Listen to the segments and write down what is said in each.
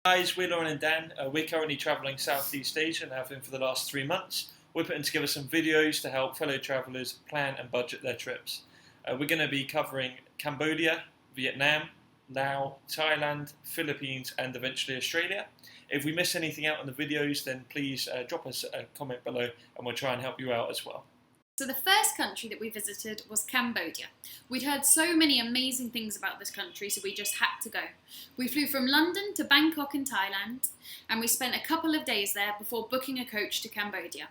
Guys, we're Lauren and Dan. We're currently travelling Southeast Asia and have been for the last 3 months. We're putting together some videos to help fellow travellers plan and budget their trips. We're going to be covering Cambodia, Vietnam, Laos, Thailand, Philippines and eventually Australia. If we miss anything out on the videos, then please drop us a comment below and we'll try and help you out as well. So the first country that we visited was Cambodia. We'd heard so many amazing things about this country, so we just had to go. We flew from London to Bangkok in Thailand, and we spent a couple of days there before booking a coach to Cambodia.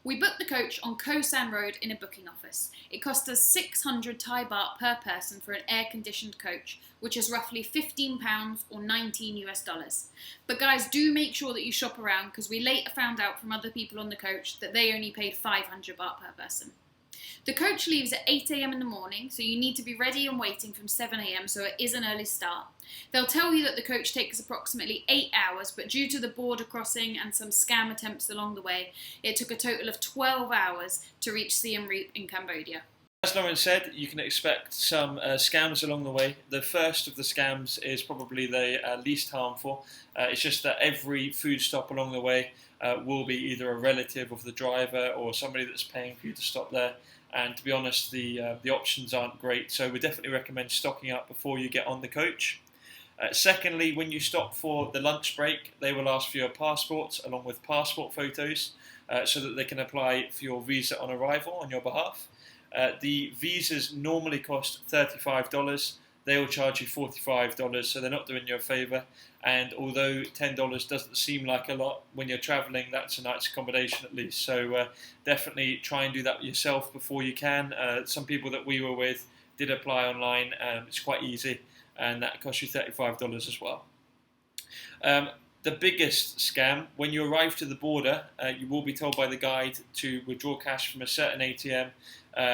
We booked the coach on Koh San Road in a booking office. It cost us 600 Thai baht per person for an air-conditioned coach, which is roughly £15 or $19 US. But guys, do make sure that you shop around, because we later found out from other people on the coach that they only paid 500 baht per person. The coach leaves at 8 AM in the morning, so you need to be ready and waiting from 7 AM, so it is an early start. They'll tell you that the coach takes approximately 8 hours, but due to the border crossing and some scam attempts along the way, it took a total of 12 hours to reach Siem Reap in Cambodia. As Lauren said, you can expect some scams along the way. The first of the scams is probably the least harmful. It's just that every food stop along the way will be either a relative of the driver or somebody that's paying for you to stop there. And to be honest, the options aren't great, so we definitely recommend stocking up before you get on the coach. Secondly, when you stop for the lunch break, they will ask for your passports along with passport photos so that they can apply for your visa on arrival on your behalf. The visas normally cost $35. They will charge you $45, so they're not doing you a favour. And although $10 doesn't seem like a lot, when you're travelling, that's a nice accommodation at least. So definitely try and do that yourself before you can. Some people that we were with did apply online. It's quite easy, and that costs you $35 as well. The biggest scam, when you arrive to the border, you will be told by the guide to withdraw cash from a certain ATM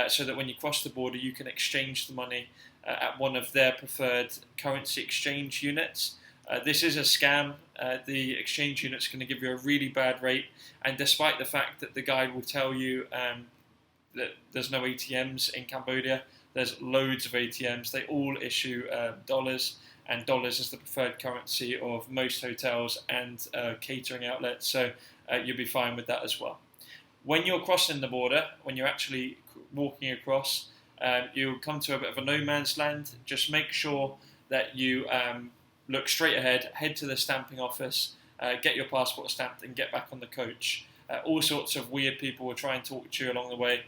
so that when you cross the border you can exchange the money at one of their preferred currency exchange units. This is a scam. The exchange unit's going to give you a really bad rate, and despite the fact that the guide will tell you that there's no ATMs in Cambodia, there's loads of ATMs. They all issue dollars, and dollars is the preferred currency of most hotels and catering outlets, so you'll be fine with that as well. When you're crossing the border, when you're actually walking across, you'll come to a bit of a no man's land. Just make sure that you look straight ahead, head to the stamping office, get your passport stamped and get back on the coach. All sorts of weird people will try and talk to you along the way.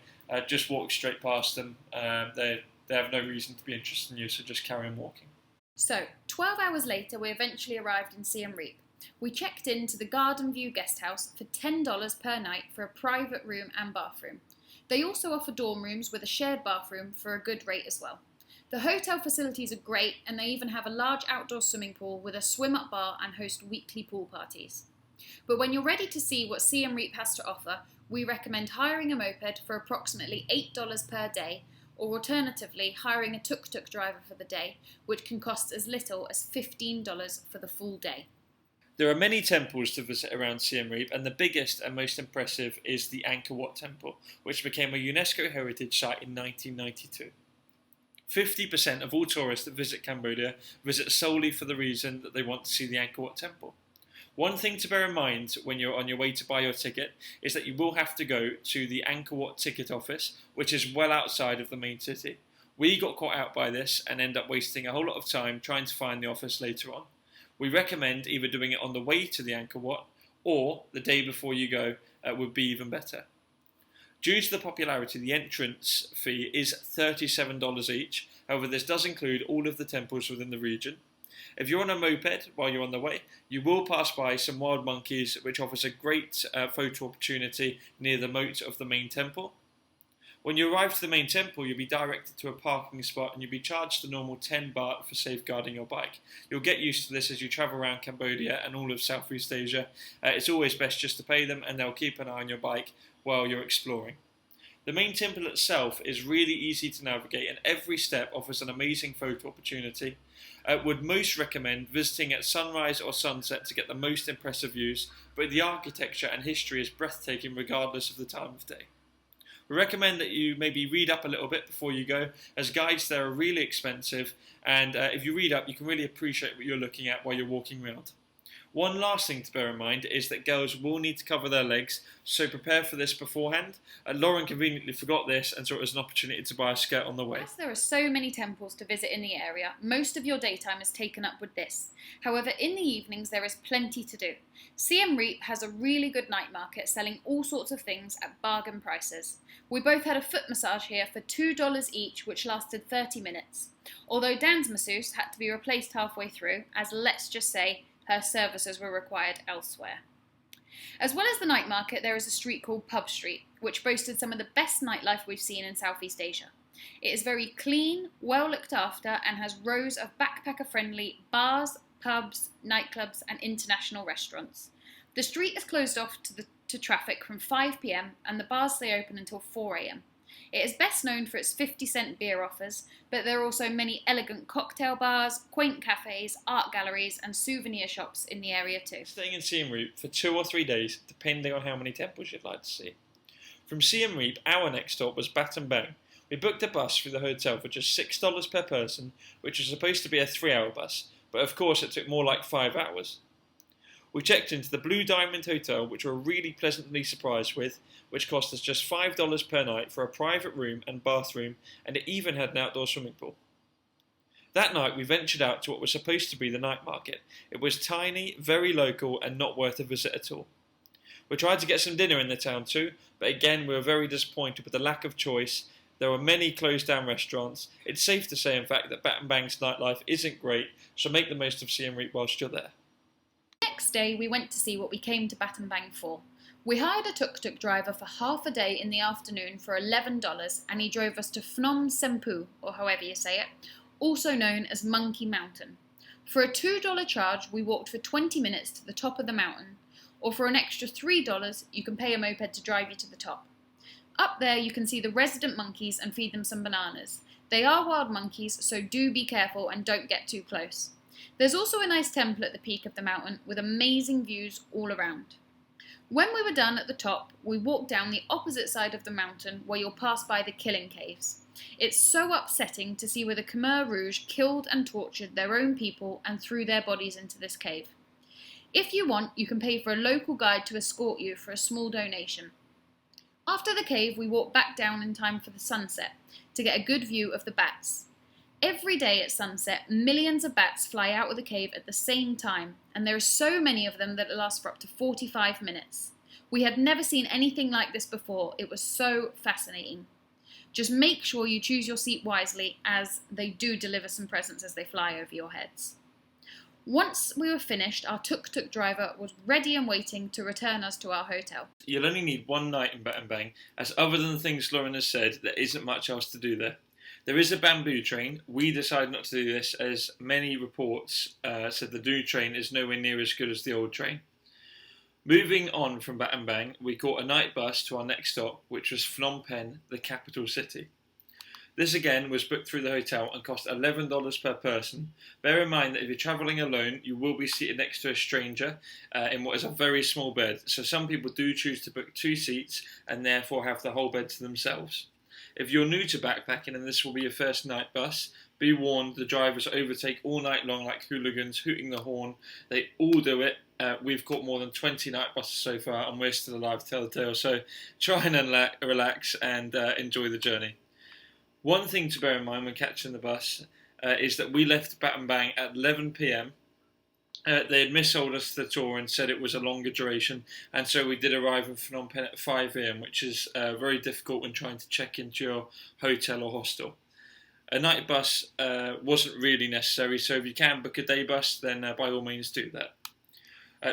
Just walk straight past them. They have no reason to be interested in you, so just carry on walking. So, 12 hours later, we eventually arrived in Siem Reap. We checked into the Garden View guest house for $10 per night for a private room and bathroom. They also offer dorm rooms with a shared bathroom for a good rate as well. The hotel facilities are great, and they even have a large outdoor swimming pool with a swim-up bar and host weekly pool parties. But when you're ready to see what Siem Reap has to offer, we recommend hiring a moped for approximately $8 per day, or alternatively hiring a tuk-tuk driver for the day, which can cost as little as $15 for the full day. There are many temples to visit around Siem Reap, and the biggest and most impressive is the Angkor Wat Temple, which became a UNESCO Heritage Site in 1992. 50% of all tourists that visit Cambodia visit solely for the reason that they want to see the Angkor Wat Temple. One thing to bear in mind when you're on your way to buy your ticket is that you will have to go to the Angkor Wat ticket office, which is well outside of the main city. We got caught out by this and end up wasting a whole lot of time trying to find the office later on. We recommend either doing it on the way to the Angkor Wat or the day before you go would be even better. Due to the popularity, the entrance fee is $37 each. However, this does include all of the temples within the region. If you're on a moped while you're on the way, you will pass by some wild monkeys, which offers a great photo opportunity near the moat of the main temple. When you arrive to the main temple, you'll be directed to a parking spot and you'll be charged the normal 10 baht for safeguarding your bike. You'll get used to this as you travel around Cambodia and all of Southeast Asia. It's always best just to pay them, and they'll keep an eye on your bike while you're exploring. The main temple itself is really easy to navigate, and every step offers an amazing photo opportunity. Would most recommend visiting at sunrise or sunset to get the most impressive views, but the architecture and history is breathtaking regardless of the time of day. We recommend that you maybe read up a little bit before you go, as guides there are really expensive, and if you read up you can really appreciate what you're looking at while you're walking around. One last thing to bear in mind is that girls will need to cover their legs, so prepare for this beforehand. Lauren conveniently forgot this and saw it as an opportunity to buy a skirt on the way. As there are so many temples to visit in the area, most of your daytime is taken up with this. However, in the evenings there is plenty to do. Siem Reap has a really good night market selling all sorts of things at bargain prices. We both had a foot massage here for $2 each, which lasted 30 minutes. Although Dan's masseuse had to be replaced halfway through, as let's just say, her services were required elsewhere. As well as the night market, there is a street called Pub Street, which boasted some of the best nightlife we've seen in Southeast Asia. It is very clean, well looked after, and has rows of backpacker-friendly bars, pubs, nightclubs, and international restaurants. The street is closed off to traffic from 5 p.m, and the bars stay open until 4 a.m. It is best known for its 50-cent beer offers, but there are also many elegant cocktail bars, quaint cafes, art galleries, and souvenir shops in the area too. Staying in Siem Reap for 2 or 3 days, depending on how many temples you'd like to see. From Siem Reap, our next stop was Battambang. We booked a bus through the hotel for just $6 per person, which was supposed to be a 3-hour bus, but of course it took more like 5 hours. We checked into the Blue Diamond Hotel, which we were really pleasantly surprised with, which cost us just $5 per night for a private room and bathroom, and it even had an outdoor swimming pool. That night we ventured out to what was supposed to be the night market. It was tiny, very local, and not worth a visit at all. We tried to get some dinner in the town too, but again we were very disappointed with the lack of choice. There were many closed down restaurants. It's safe to say in fact that Battambang's nightlife isn't great, so make the most of Siem Reap whilst you're there. Next day we went to see what we came to Battambang for. We hired a tuk-tuk driver for half a day in the afternoon for $11, and he drove us to Phnom Penh, or however you say it, also known as Monkey Mountain. For a $2 charge we walked for 20 minutes to the top of the mountain, or for an extra $3 you can pay a moped to drive you to the top. Up there you can see the resident monkeys and feed them some bananas. They are wild monkeys, so do be careful and don't get too close. There's also a nice temple at the peak of the mountain with amazing views all around. When we were done at the top, we walked down the opposite side of the mountain where you'll pass by the killing caves. It's so upsetting to see where the Khmer Rouge killed and tortured their own people and threw their bodies into this cave. If you want, you can pay for a local guide to escort you for a small donation. After the cave, we walked back down in time for the sunset to get a good view of the bats. Every day at sunset, millions of bats fly out of the cave at the same time, and there are so many of them that it lasts for up to 45 minutes. We had never seen anything like this before. It was so fascinating. Just make sure you choose your seat wisely, as they do deliver some presents as they fly over your heads. Once we were finished, our tuk-tuk driver was ready and waiting to return us to our hotel. You'll only need one night in Battambang, as other than the things Lauren has said, there isn't much else to do there. There is a bamboo train. We decided not to do this as many reports said the new train is nowhere near as good as the old train. Moving on from Battambang, we caught a night bus to our next stop, which was Phnom Penh, the capital city. This again was booked through the hotel and cost $11 per person. Bear in mind that if you're travelling alone, you will be seated next to a stranger in what is a very small bed. So some people do choose to book 2 seats and therefore have the whole bed to themselves. If you're new to backpacking and this will be your first night bus, be warned, the drivers overtake all night long like hooligans, hooting the horn. They all do it. We've caught more than 20 night buses so far and we're still alive to tell the tale. So try and relax and enjoy the journey. One thing to bear in mind when catching the bus is that we left Battambang at 11 p.m. They had missold us the tour and said it was a longer duration, and so we did arrive in Phnom Penh at 5 a.m, which is very difficult when trying to check into your hotel or hostel. A night bus wasn't really necessary, so if you can book a day bus, then by all means do that.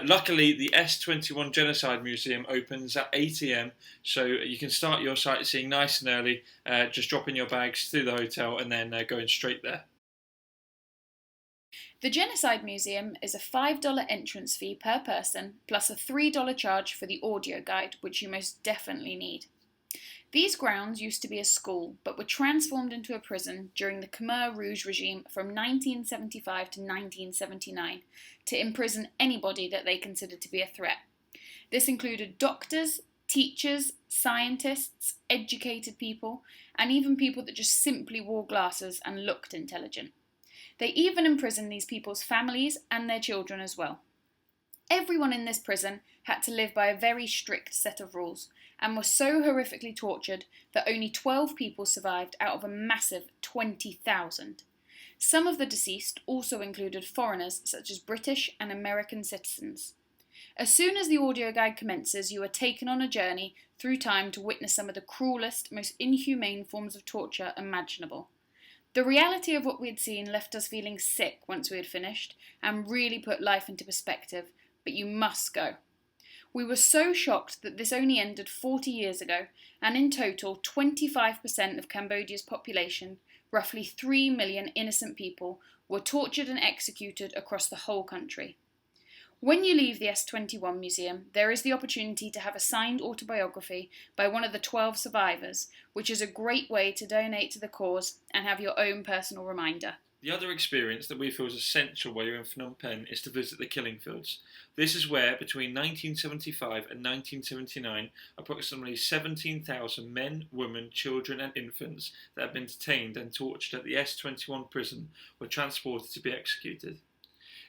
Luckily, the S21 Genocide Museum opens at 8 a.m, so you can start your sightseeing nice and early, just dropping your bags to the hotel and then going straight there. The Genocide Museum is a $5 entrance fee per person, plus a $3 charge for the audio guide, which you most definitely need. These grounds used to be a school, but were transformed into a prison during the Khmer Rouge regime from 1975 to 1979 to imprison anybody that they considered to be a threat. This included doctors, teachers, scientists, educated people, and even people that just simply wore glasses and looked intelligent. They even imprisoned these people's families and their children as well. Everyone in this prison had to live by a very strict set of rules and was so horrifically tortured that only 12 people survived out of a massive 20,000. Some of the deceased also included foreigners such as British and American citizens. As soon as the audio guide commences, you are taken on a journey through time to witness some of the cruelest, most inhumane forms of torture imaginable. The reality of what we had seen left us feeling sick once we had finished and really put life into perspective, but you must go. We were so shocked that this only ended 40 years ago, and in total 25% of Cambodia's population, roughly 3 million innocent people, were tortured and executed across the whole country. When you leave the S21 Museum, there is the opportunity to have a signed autobiography by one of the 12 survivors, which is a great way to donate to the cause and have your own personal reminder. The other experience that we feel is essential while you're in Phnom Penh is to visit the killing fields. This is where, between 1975 and 1979, approximately 17,000 men, women, children and infants that had been detained and tortured at the S21 prison were transported to be executed.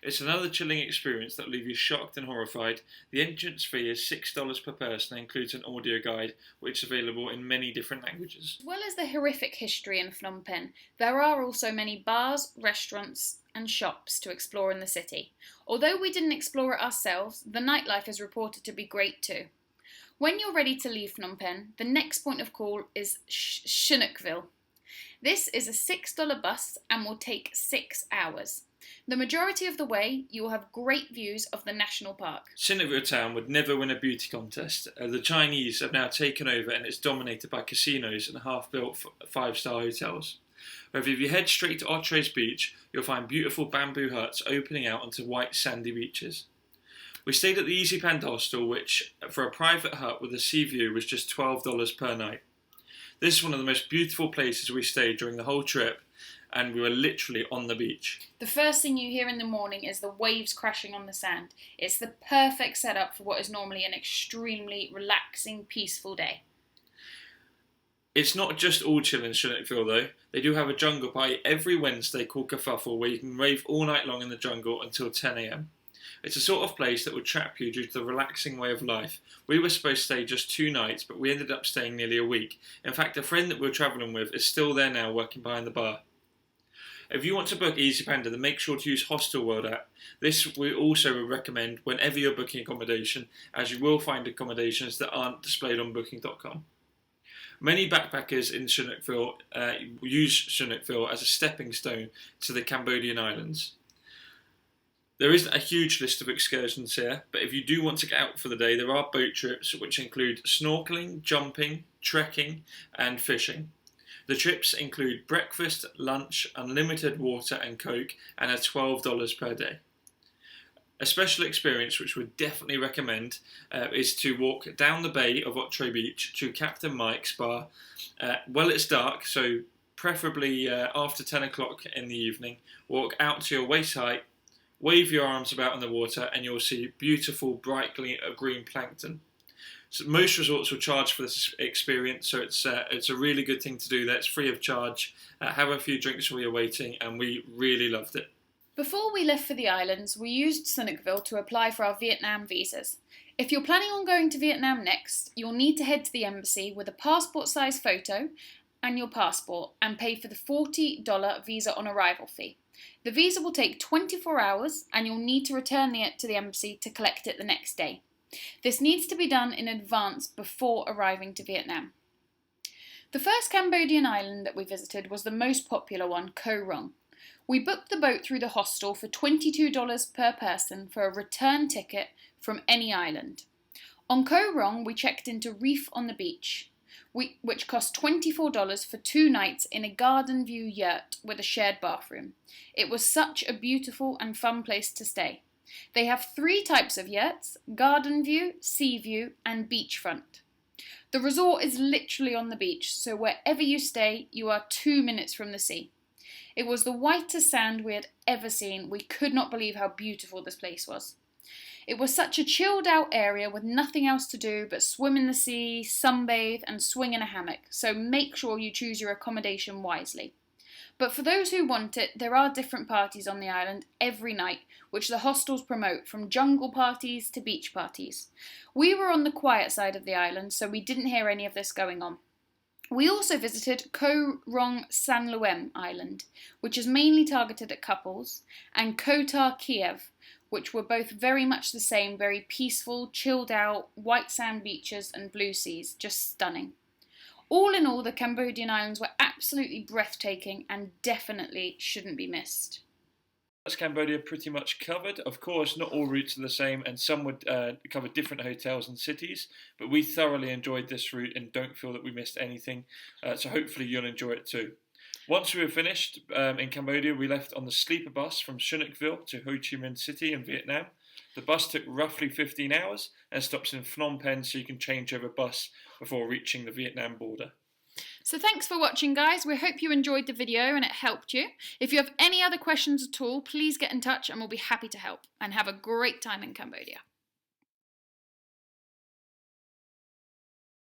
It's another chilling experience that will leave you shocked and horrified. The entrance fee is $6 per person and includes an audio guide, which is available in many different languages. As well as the horrific history in Phnom Penh, there are also many bars, restaurants and shops to explore in the city. Although we didn't explore it ourselves, the nightlife is reported to be great too. When you're ready to leave Phnom Penh, the next point of call is Sihanoukville. This is a $6 bus and will take 6 hours. The majority of the way, you will have great views of the national park. Sihanoukville town would never win a beauty contest. The Chinese have now taken over and it's dominated by casinos and half-built 5-star hotels. However, if you head straight to Otre's beach, you'll find beautiful bamboo huts opening out onto white sandy beaches. We stayed at the Easy Panda Hostel, which, for a private hut with a sea view, was just $12 per night. This is one of the most beautiful places we stayed during the whole trip, and we were literally on the beach. The first thing you hear in the morning is the waves crashing on the sand. It's the perfect setup for what is normally an extremely relaxing, peaceful day. It's not just all chill in Sihanoukville though. They do have a jungle party every Wednesday called Kerfuffle, where you can rave all night long in the jungle until 10 a.m. It's a sort of place that would trap you due to the relaxing way of life. We were supposed to stay just 2 nights, but we ended up staying nearly a week. In fact, a friend that we were travelling with is still there now working behind the bar. If you want to book Easy Panda, then make sure to use Hostel World app. This we also recommend whenever you're booking accommodation, as you will find accommodations that aren't displayed on booking.com. Many backpackers in Sihanoukville use Sihanoukville as a stepping stone to the Cambodian Islands. There isn't a huge list of excursions here, but if you do want to get out for the day, there are boat trips which include snorkeling, jumping, trekking and fishing. The trips include breakfast, lunch, unlimited water and coke, and are $12 per day. A special experience which we would definitely recommend is to walk down the bay of Otre Beach to Captain Mike's bar. Well, it's dark, so preferably after 10 o'clock in the evening. Walk out to your waist height, wave your arms about in the water, and you'll see beautiful bright green plankton. So most resorts will charge for this experience, so it's a really good thing to do there. It's free of charge. Have a few drinks while you're waiting, and we really loved it. Before we left for the islands, we used Sihanoukville to apply for our Vietnam visas. If you're planning on going to Vietnam next, you'll need to head to the embassy with a passport-size photo and your passport and pay for the $40 visa on arrival fee. The visa will take 24 hours and you'll need to return it to the embassy to collect it the next day. This needs to be done in advance before arriving to Vietnam. The first Cambodian island that we visited was the most popular one, Koh Rong. We booked the boat through the hostel for $22 per person for a return ticket from any island. On Koh Rong, we checked into Reef on the beach, which cost $24 for 2 nights in a garden view yurt with a shared bathroom. It was such a beautiful and fun place to stay. They have 3 types of yurts: garden view, sea view and beachfront. The resort is literally on the beach, so wherever you stay, you are 2 minutes from the sea. It was the whitest sand we had ever seen. We could not believe how beautiful this place was. It was such a chilled out area with nothing else to do but swim in the sea, sunbathe and swing in a hammock, so make sure you choose your accommodation wisely. But for those who want it, there are different parties on the island every night, which the hostels promote, from jungle parties to beach parties. We were on the quiet side of the island, so we didn't hear any of this going on. We also visited Koh Rong Sanloem Island, which is mainly targeted at couples, and Kotar Kiev, which were both very much the same, very peaceful, chilled out, white sand beaches and blue seas, just stunning. All in all, the Cambodian islands were absolutely breathtaking and definitely shouldn't be missed. That's Cambodia pretty much covered. Of course, not all routes are the same, and some would cover different hotels and cities, but we thoroughly enjoyed this route and don't feel that we missed anything, so hopefully you'll enjoy it too. Once we were finished in Cambodia, we left on the sleeper bus from Sihanoukville to Ho Chi Minh City in Vietnam. The bus took roughly 15 hours and stops in Phnom Penh, so you can change over bus before reaching the Vietnam border. So thanks for watching, guys. We hope you enjoyed the video and it helped you. If you have any other questions at all, please get in touch and we'll be happy to help. And have a great time in Cambodia.